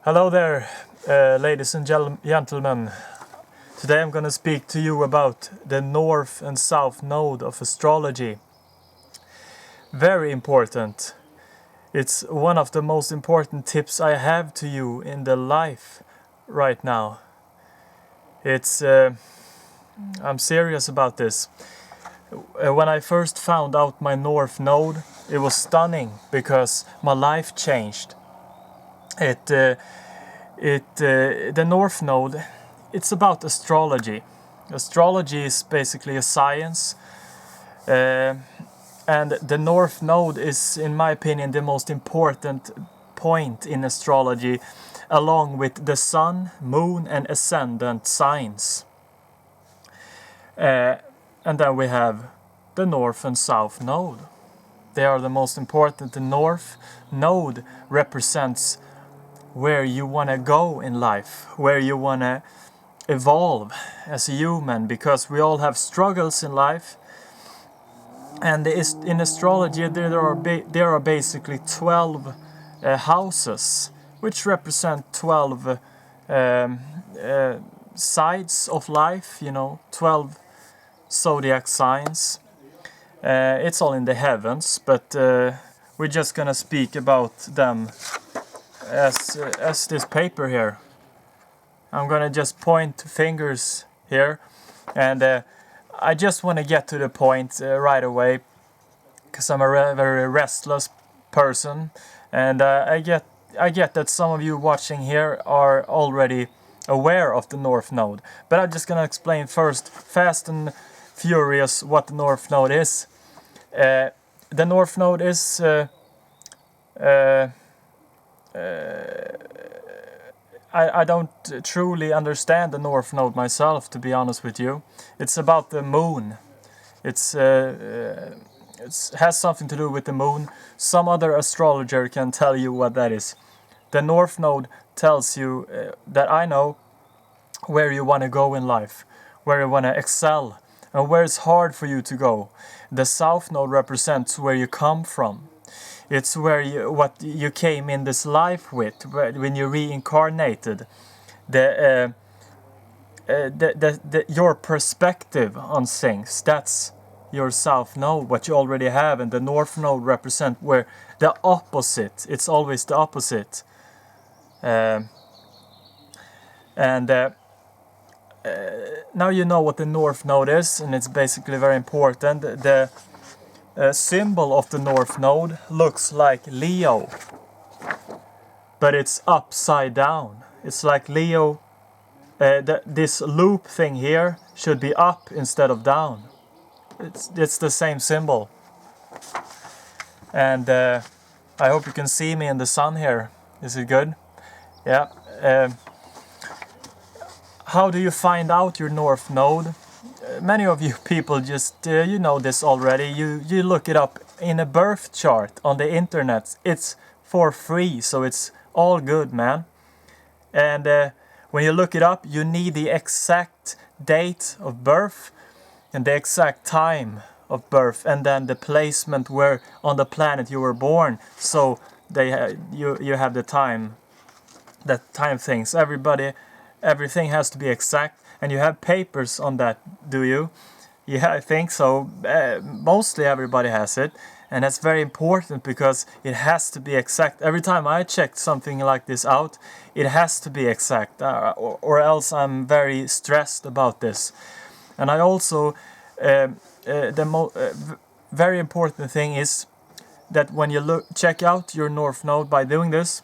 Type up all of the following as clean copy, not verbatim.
Hello there, ladies and gentlemen. Today I'm going to speak to you about the North and South node of astrology. Very important. It's one of the most important tips I have to you in the life right now. I'm serious about this. When I first found out my North node, it was stunning because my life changed. The North node, it's about astrology. Astrology is basically a science, and the North node is, in my opinion, the most important point in astrology, along with the sun, moon, and ascendant signs. And then we have the North and South node. They are the most important. The North node represents where you want to go in life, where you want to evolve as a human, because we all have struggles in life. And in astrology there are basically 12 houses, which represent 12 sides of life, 12 zodiac signs. It's all in the heavens, but we're just gonna speak about them as this paper here. I'm gonna just point fingers here, and I just want to get to the point right away, because I'm a very restless person, and I get that some of you watching here are already aware of the North node, but I'm just gonna explain first, fast and furious, what the North node is. The North node is I don't truly understand the North node myself, to be honest with you. It's about the moon. It has something to do with the moon. Some other astrologer can tell you what that is. The North node tells you that I know where you want to go in life, where you want to excel, and where it's hard for you to go. The South node represents where you come from. It's what you came in this life with, when you reincarnated. Your perspective on things, that's your South node, what you already have. And the North node represents where the opposite, it's always the opposite. Now you know what the North node is, and it's basically very important. The symbol of the North node looks like Leo, but it's upside down. It's like Leo, this loop thing here should be up instead of down. It's the same symbol. And I hope you can see me in the sun here. Is it good? Yeah. How do you find out your North node? Many of you people just, you know this already. You look it up in a birth chart on the internet. It's for free, so it's all good, man. And when you look it up, you need the exact date of birth and the exact time of birth, and then the placement where on the planet you were born. So you have the time things. Everything has to be exact. And you have papers on that, do you? Yeah, I think so. Mostly everybody has it. And that's very important, because it has to be exact. Every time I check something like this out, it has to be exact. Or else I'm very stressed about this. And I also, very important thing is that when you check out your North node by doing this,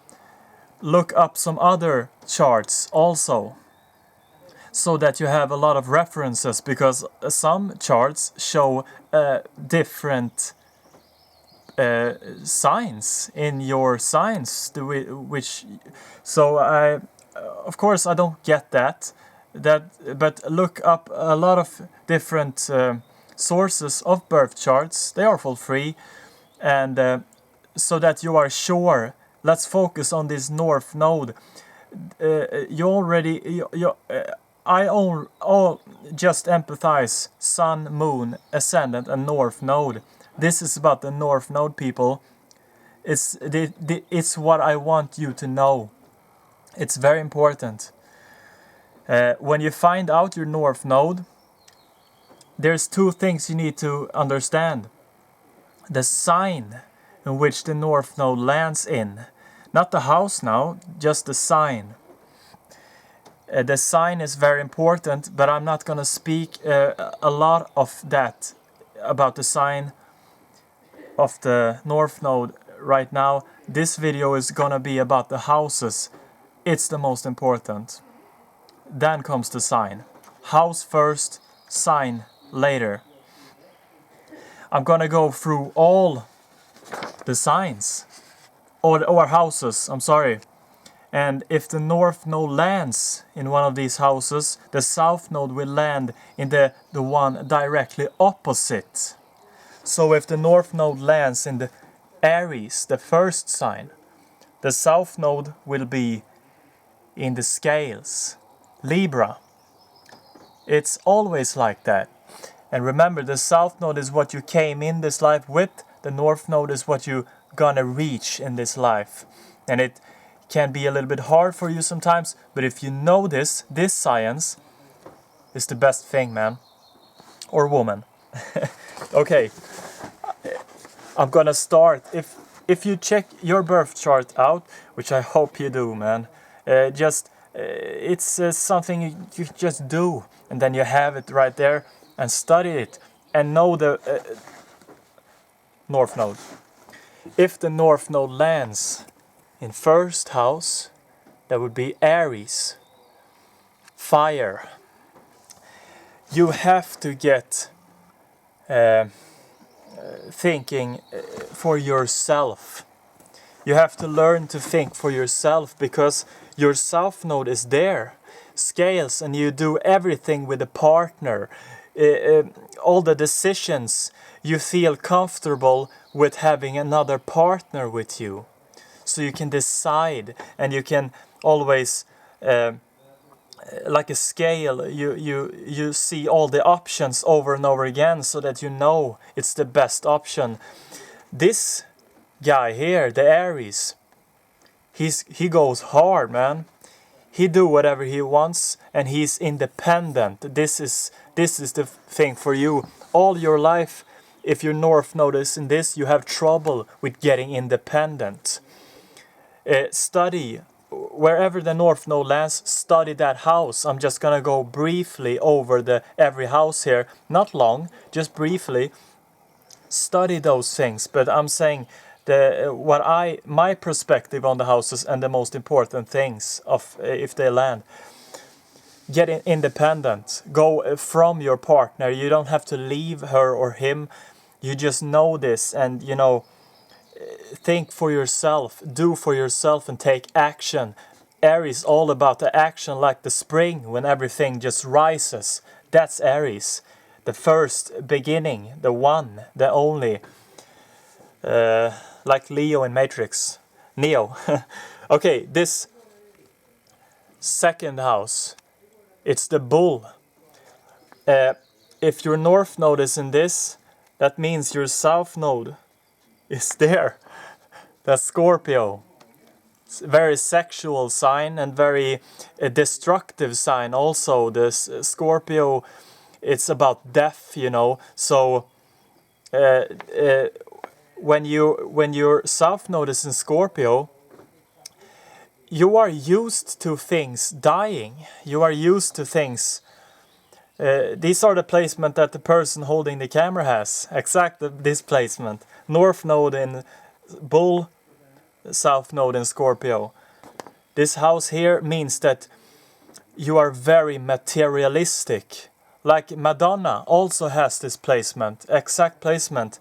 look up some other charts also, so that you have a lot of references, because some charts show different signs in your signs, of course I don't get that, but look up a lot of different sources of birth charts. They are for free, and so that you are sure. Let's focus on this North node. I all just empathize Sun, Moon, Ascendant, and North node. This is about the North node, people. It's what I want you to know. It's very important. When you find out your North Node, there's two things you need to understand. The sign in which the North Node lands in. Not the house now, just the sign. The sign is very important, but I'm not going to speak a lot of that about the sign of the North Node right now. This video is going to be about the houses. It's the most important. Then comes the sign. House first, sign later. I'm going to go through all the signs. Or houses, I'm sorry. And if the North Node lands in one of these houses, the South Node will land in the one directly opposite. So if the North Node lands in the Aries, the first sign, the South Node will be in the Scales, Libra. It's always like that. And remember, the South Node is what you came in this life with, the North Node is what you're gonna reach in this life. And it can be a little bit hard for you sometimes, but if you know this science is the best thing, man. Or woman. Okay. I'm gonna start. If you check your birth chart out, which I hope you do, man, it's something you just do, and then you have it right there and study it and know the North Node. If the North Node lands in first house, that would be Aries, fire. You have to get thinking for yourself. You have to learn to think for yourself because your South Node is there. Scales, and you do everything with a partner. All the decisions, you feel comfortable with having another partner with you. So you can decide, and you can always, like a scale, you see all the options over and over again so that you know it's the best option. This guy here, the Aries, he goes hard, man. He do whatever he wants, and he's independent. This is the thing for you. All your life, if your North Node is in this, you have trouble with getting independent. Study wherever the North Node lands, study that house. I'm just gonna go briefly over every house here, not long, just briefly. Study those things, but I'm saying my perspective on the houses and the most important things of if they land. Get independent. Go from your partner. You don't have to leave her or him. You just know this, and think for yourself, do for yourself, and take action. Aries all about the action, like the spring when everything just rises. That's Aries, the first beginning, the one, the only. Like Leo in Matrix, Neo. Okay, this second house, it's the bull. If your North Node is in this, that means your South Node is there. That's Scorpio. It's a very sexual sign and very destructive sign also. This Scorpio, it's about death, So when your South Node is in Scorpio, you are used to things dying. You are used to things. These are the placement that the person holding the camera has. Exactly this placement. North Node in Bull, South Node in Scorpio. This house here means that you are very materialistic. Like Madonna also has this placement, exact placement.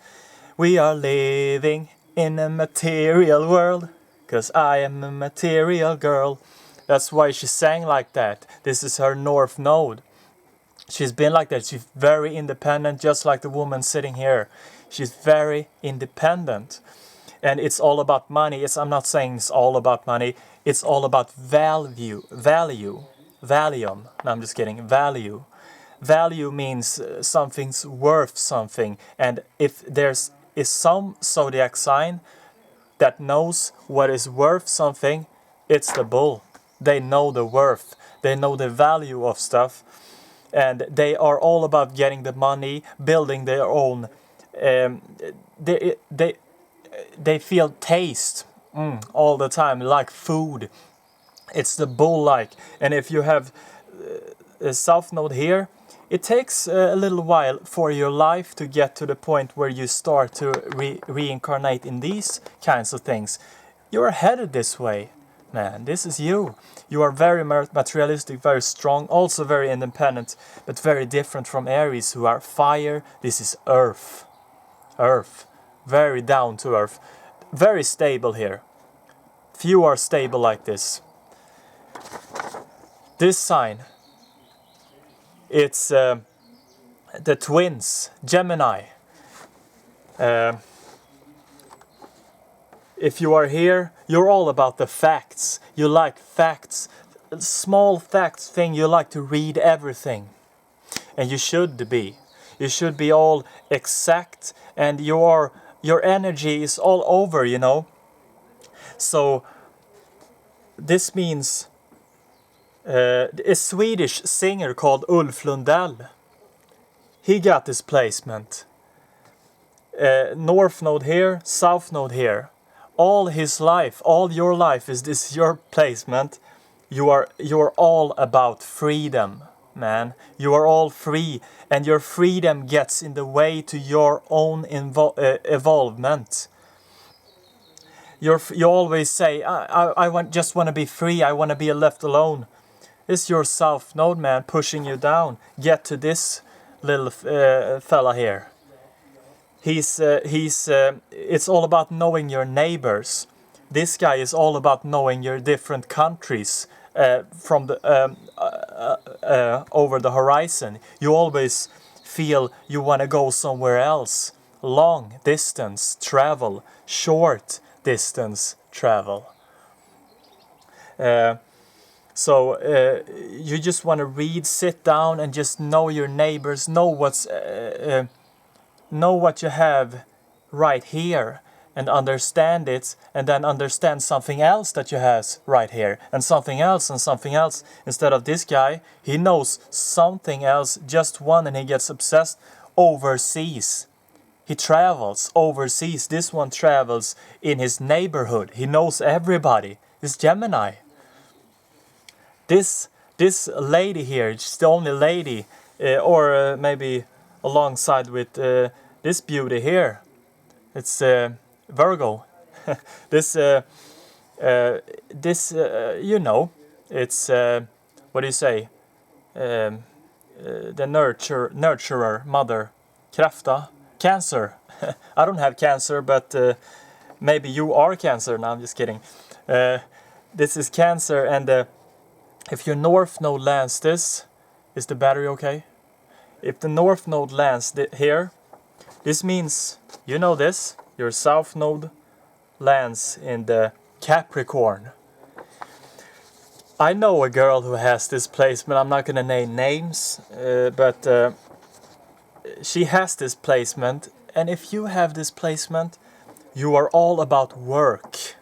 We are living in a material world, 'cause I am a material girl. That's why she sang like that. This is her North Node. She's been like that. She's very independent, just like the woman sitting here. She's very independent. And it's all about money. I'm not saying it's all about money. It's all about value. Valium. No, I'm just kidding. Value. Value means something's worth something. And if there's some zodiac sign that knows what is worth something, it's the bull. They know the worth. They know the value of stuff. And they are all about getting the money, building their own. They feel taste all the time, like food. It's the bull-like. And if you have a south node here, it takes a little while for your life to get to the point where you start to reincarnate in these kinds of things. You're headed this way, man. This is you. You are very materialistic, very strong, also very independent, but very different from Aries, who are fire. This is earth. Earth. Very down to earth. Very stable here. Few are stable like this. This sign, it's the twins, Gemini. If you are here, you're all about the facts. You like facts, small facts thing. You like to read everything, and you should be. You should be all exact, and your energy is all over. You know. So this means a Swedish singer called Ulf Lundell. He got this placement. North node here, south node here. All his life, all your life is this your placement. You're all about freedom, man. You are all free, and your freedom gets in the way to your own evolvement. You always say, I just want to be free. I want to be left alone. It's your south node, man, pushing you down. Get to this little fella here. It's all about knowing your neighbors. This guy is all about knowing your different countries from the over the horizon. You always feel you want to go somewhere else. Long distance travel, short distance travel. So you just want to read, sit down, and just know your neighbors, know what you have right here, and understand it, and then understand something else that you have right here, and something else, and something else. Instead of this guy, he knows something else, just one, and he gets obsessed overseas. He travels overseas. This one travels in his neighborhood. He knows everybody. It's Gemini. This lady here, she's the only lady, or maybe alongside with this beauty here. It's Virgo. This you know, it's what do you say? The nurturer, mother, Krafta, Cancer. I don't have Cancer, but maybe you are Cancer. No, I'm just kidding. This is Cancer, and if your north node lands this, is the battery okay? If the north node lands here, this means, you know this, your south node lands in the Capricorn. I know a girl who has this placement. I'm not going to name names, but she has this placement. And if you have this placement, you are all about work.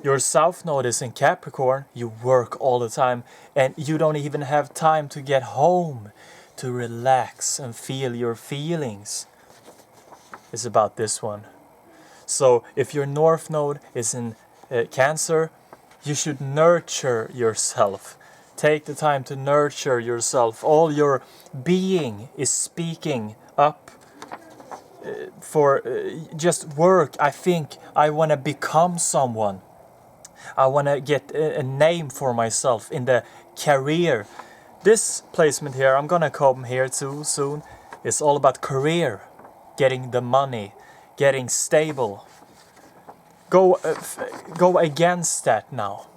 Your south node is in Capricorn. You work all the time, and you don't even have time to get home to relax and feel your feelings. It's about this one. So if your north node is in Cancer, you should nurture yourself. Take the time to nurture yourself. All your being is speaking up for just work. I think I want to become someone. I want to get a name for myself in the career. This placement here, I'm gonna come here too soon. It's all about career, getting the money, getting stable. Go against that now.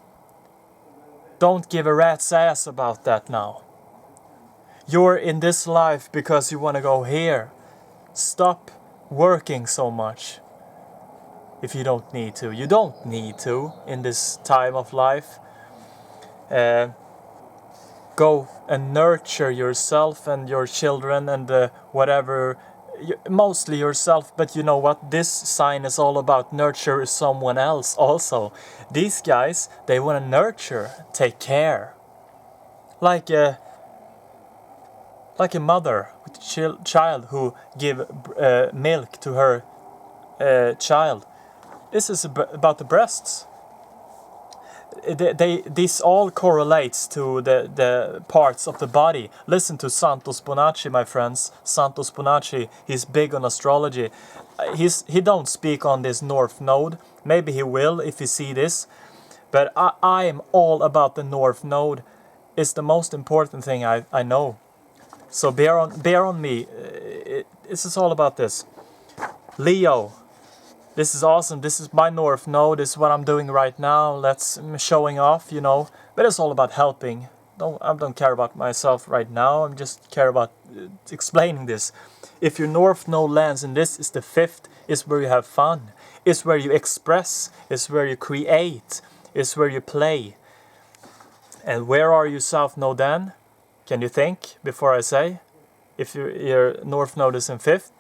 Don't give a rat's ass about that now. You're in this life because you want to go here. Stop working so much. If you don't need to. You don't need to in this time of life. Go and nurture yourself and your children and whatever mostly yourself, but you know what? This sign is all about nurture someone else also. These guys, they want to nurture, take care. Like a mother with a child who give milk to her child. This is about the breasts. This all correlates to the parts of the body. Listen to Santos Bonacci, my friends. Santos Bonacci, he's big on astrology. He don't speak on this North Node. Maybe he will if he see this. But I am all about the North Node. It's the most important thing I know. So bear on me. This is all about this. Leo. This is awesome. This is my North Node. This is what I'm doing right now. I'm showing off, you know. But it's all about helping. I don't care about myself right now. I just care about explaining this. If your North Node lands in this, is the 5th. Is where you have fun. Is where you express. Is where you create. Is where you play. And where are you South Node then? Can you think before I say? If your North Node is in 5th.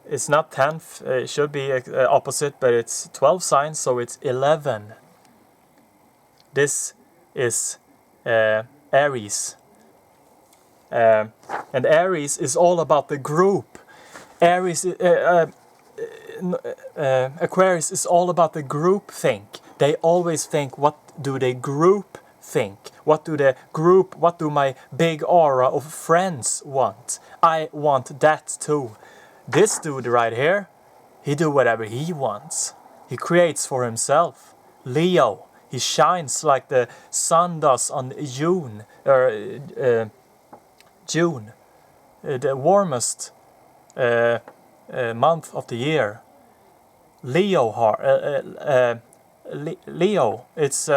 It's not 10th, it should be opposite, but it's 12 signs, so it's 11. This is Aries. And Aries is all about the group. Aquarius is all about the group think. They always think, what do the group think? What do my big aura of friends want? I want that too. This dude right here, he do whatever he wants. He creates for himself. Leo, he shines like the sun does on June, the warmest month of the year. Leo, it's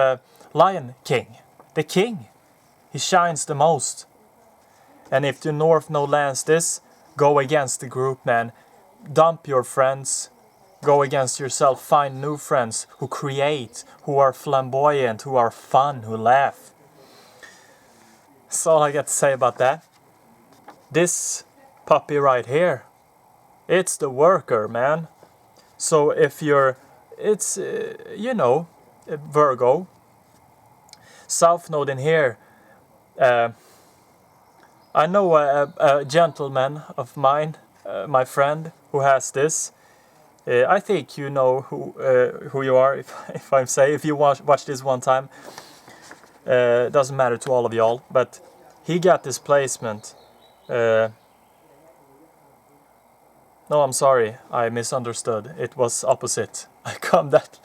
Lion King, the king. He shines the most. And if the North Node lands this, go against the group, man. Dump your friends. Go against yourself. Find new friends who create, who are flamboyant, who are fun, who laugh. That's all I got to say about that. This puppy right here, it's the worker, man. So if it's Virgo. South Node in here. I know a gentleman of mine, my friend, who has this. I think you know who you are, if you watch this one time. Doesn't matter to all of y'all, but he got this placement. No, I'm sorry, I misunderstood. It was opposite. I come that.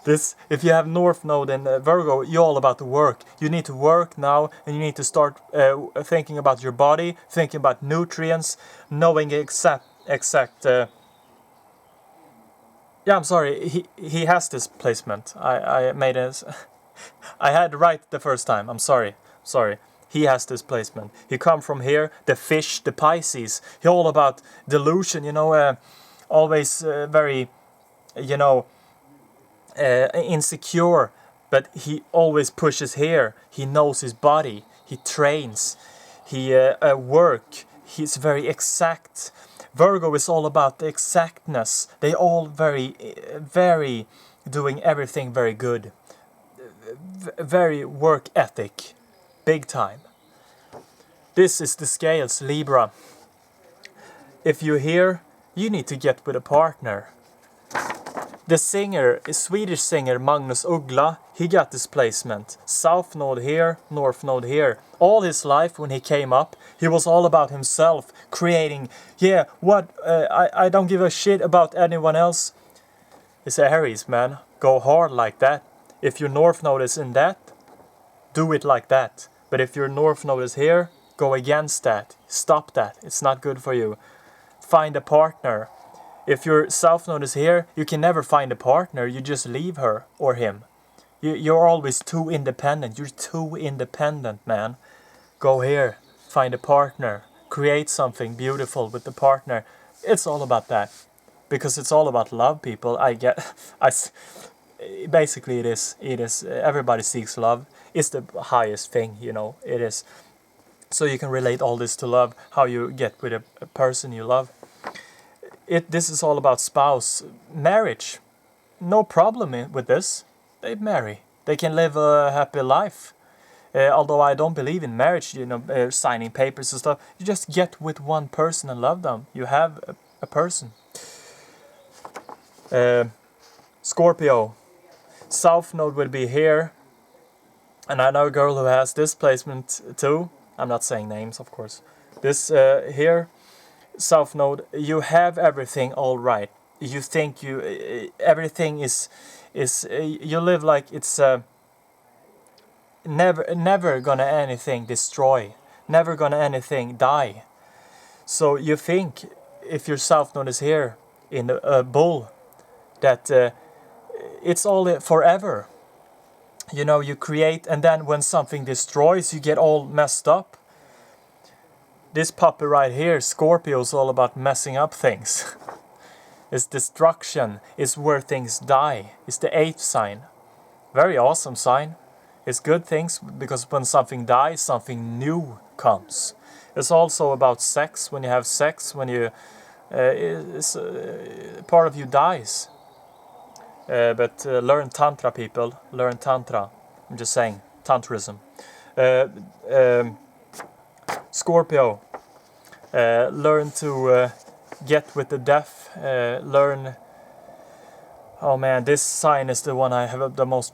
This, if you have North Node and Virgo, you're all about the work. You need to work now, and you need to start thinking about your body, thinking about nutrients, knowing exact. Yeah, I'm sorry. He has this placement. I made it. I had it right the first time. I'm sorry. He has this placement. He come from here. The fish, the Pisces. He all about delusion. Always very, insecure, but he always pushes here. He knows his body. He trains. He work. He's very exact. Virgo is all about the exactness. They all very doing everything very good. Very work ethic, big time. This is the scales, Libra. If you're here, you need to get with a partner. The Swedish singer Magnus Uggla, he got this placement. South Node here, North Node here. All his life when he came up, he was all about himself, creating, I don't give a shit about anyone else. It's Aries, man. Go hard like that. If your North Node is in that, do it like that. But if your North Node is here, go against that. Stop that. It's not good for you. Find a partner. If your South Node is here, you can never find a partner. You just leave her or him. You're always too independent. You're too independent, man. Go here. Find a partner. Create something beautiful with the partner. It's all about that. Because it's all about love, people. Basically, it is. Everybody seeks love. It's the highest thing, it is. So you can relate all this to love, how you get with a person you love. This is all about spouse. Marriage, no problem with this. They marry. They can live a happy life. Although I don't believe in marriage, signing papers and stuff. You just get with one person and love them. You have a person. Scorpio. South node will be here. And I know a girl who has this placement too. I'm not saying names, of course. This here, South node, you have everything all right. You think everything is you live like it's never gonna anything destroy, never gonna anything die. So you think if your South node is here in a bull, that it's all forever. You create, and then when something destroys, you get all messed up. This puppy right here, Scorpio, is all about messing up things. It's destruction. It's where things die. It's the 8th sign. Very awesome sign. It's good things, because when something dies, something new comes. It's also about sex. When you have sex, when you part of you dies. But learn Tantra, people. Learn Tantra. I'm just saying. Tantrism. Scorpio. Learn to get with the deaf. Learn... Oh man, this sign is the one I have the most